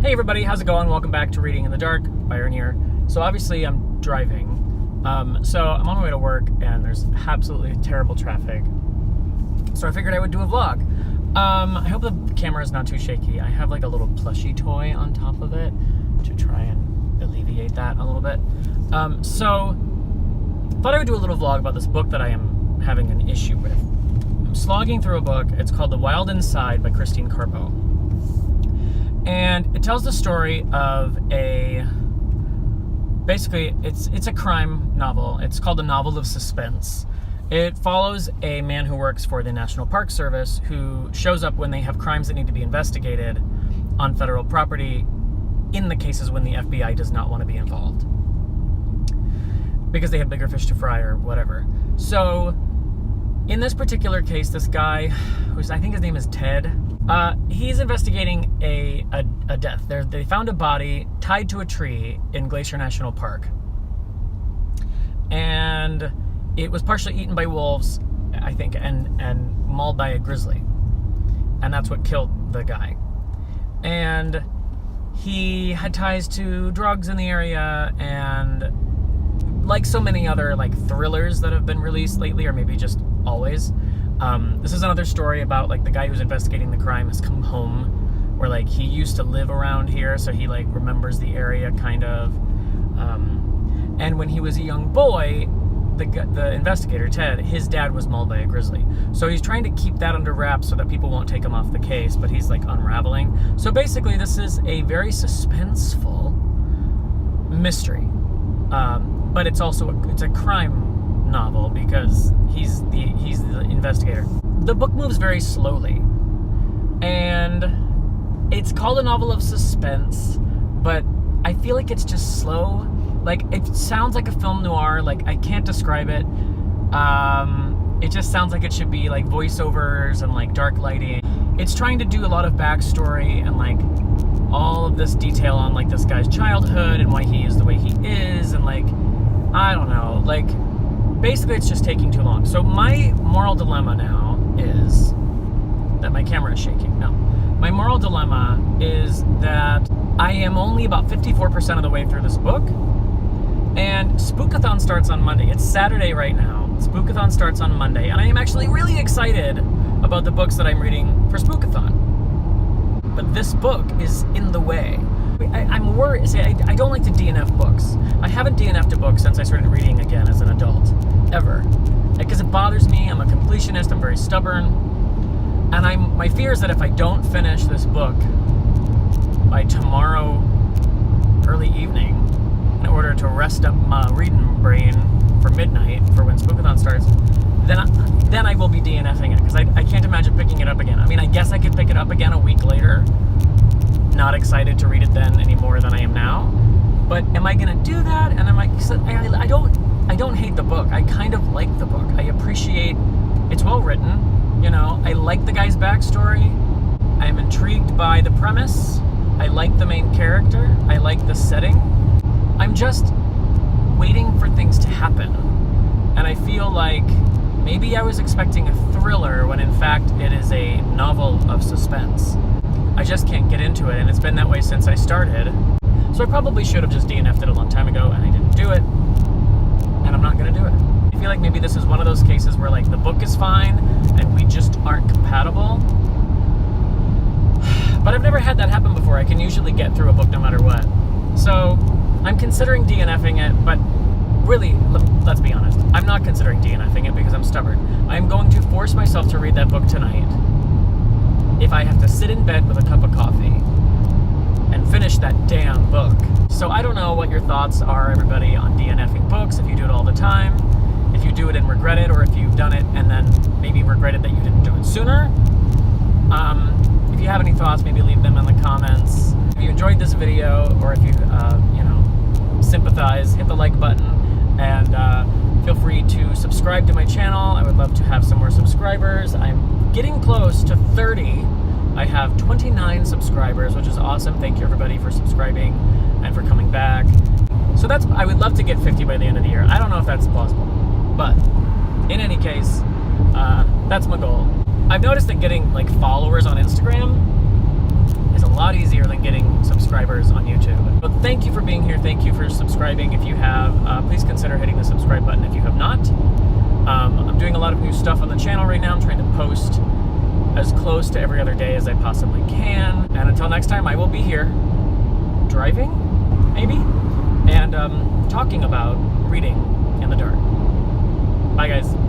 Hey everybody, how's it going? Welcome back to Reading in the Dark. Byron here. So obviously I'm driving. So I'm on my way to work and there's absolutely terrible traffic. So I figured I would do a vlog. I hope the camera is not too shaky. I have like a little plushie toy on top of it to try and alleviate that a little bit. So thought I would do a little vlog about this book that I am having an issue with. I'm slogging through a book. It's called The Wild Inside by Christine Carbo. And it tells the story of basically it's a crime novel. It's called A Novel of Suspense. It follows a man who works for the National Park Service who shows up when they have crimes that need to be investigated on federal property in the cases when the FBI does not want to be involved because they have bigger fish to fry or whatever. So in this particular case, this guy, I think his name is Ted, he's investigating a death. They found a body tied to a tree in Glacier National Park. And it was partially eaten by wolves, I think, and mauled by a grizzly. And that's what killed the guy. And he had ties to drugs in the area, and like so many other like thrillers that have been released lately, or maybe just always, this is another story about like the guy who's investigating the crime has come home, where like he used to live around here, so he like remembers the area kind of, and when he was a young boy, the investigator Ted, his dad was mauled by a grizzly, so he's trying to keep that under wraps so that people won't take him off the case, but he's like unraveling. So basically this is a very suspenseful mystery, but it's also it's a crime novel because he's the investigator. The book moves very slowly, and it's called A Novel of Suspense, but I feel like it's just slow. Like, it sounds like a film noir. Like, I can't describe it. It just sounds like it should be like voiceovers and like dark lighting. It's trying to do a lot of backstory and like all of this detail on like this guy's childhood and why he is the way he is, and like, I don't know, like basically it's just taking too long. So my moral dilemma now is that my camera is shaking. No. My moral dilemma is that I am only about 54% of the way through this book, and SPOOKATHON starts on Monday. It's Saturday right now. SPOOKATHON starts on Monday, and I am actually really excited about the books that I'm reading for SPOOKATHon. But this book is in the way. I'm worried. See, I don't like to DNF books. I haven't DNF'd a book since I started reading again as an adult, ever. Because it bothers me. I'm a completionist. I'm very stubborn. And my fear is that if I don't finish this book by tomorrow early evening, in order to rest up my reading brain for midnight, for when SPOOKATHon starts, then I will be DNF'ing it, because I can't imagine picking it up again. I mean, I guess I could pick it up again a week later, not excited to read it then any more than I am now. But am I gonna do that? And I don't hate the book. I kind of like the book. I appreciate it's well written. You know, I like the guy's backstory. I'm intrigued by the premise. I like the main character. I like the setting. I'm just waiting for things to happen. And I feel like maybe I was expecting a thriller when in fact it is a novel of suspense. I just can't get into it, and it's been that way since I started. So I probably should have just DNF'd it a long time ago, and I didn't do it, and I'm not gonna do it. I feel like maybe this is one of those cases where like the book is fine, and we just aren't compatible. But I've never had that happen before. I can usually get through a book no matter what. So I'm considering DNF'ing it, but really, let's be honest, I'm not considering DNF'ing it because I'm stubborn. I'm going to force myself to read that book tonight if I have to sit in bed with a cup of coffee and finish that damn book. So I don't know what your thoughts are, everybody, on DNF'ing books, if you do it all the time, if you do it and regret it, or if you've done it and then maybe regretted that you didn't do it sooner. If you have any thoughts, maybe leave them in the comments. If you enjoyed this video, or if you, sympathize, hit the like button, and feel free to subscribe to my channel. I would love to have some more subscribers. I'm getting close to 30. I have 29 subscribers, which is awesome. Thank you everybody for subscribing and for coming back. So I would love to get 50 by the end of the year. I don't know if that's plausible, but in any case, that's my goal. I've noticed that getting like followers on Instagram is a lot easier than getting subscribers on YouTube. But thank you for being here. Thank you for subscribing. If you have, please consider hitting the subscribe button if you have not. I'm doing a lot of new stuff on the channel right now. I'm trying to post as close to every other day as I possibly can. And until next time, I will be here driving, maybe, and talking about reading in the dark. Bye, guys.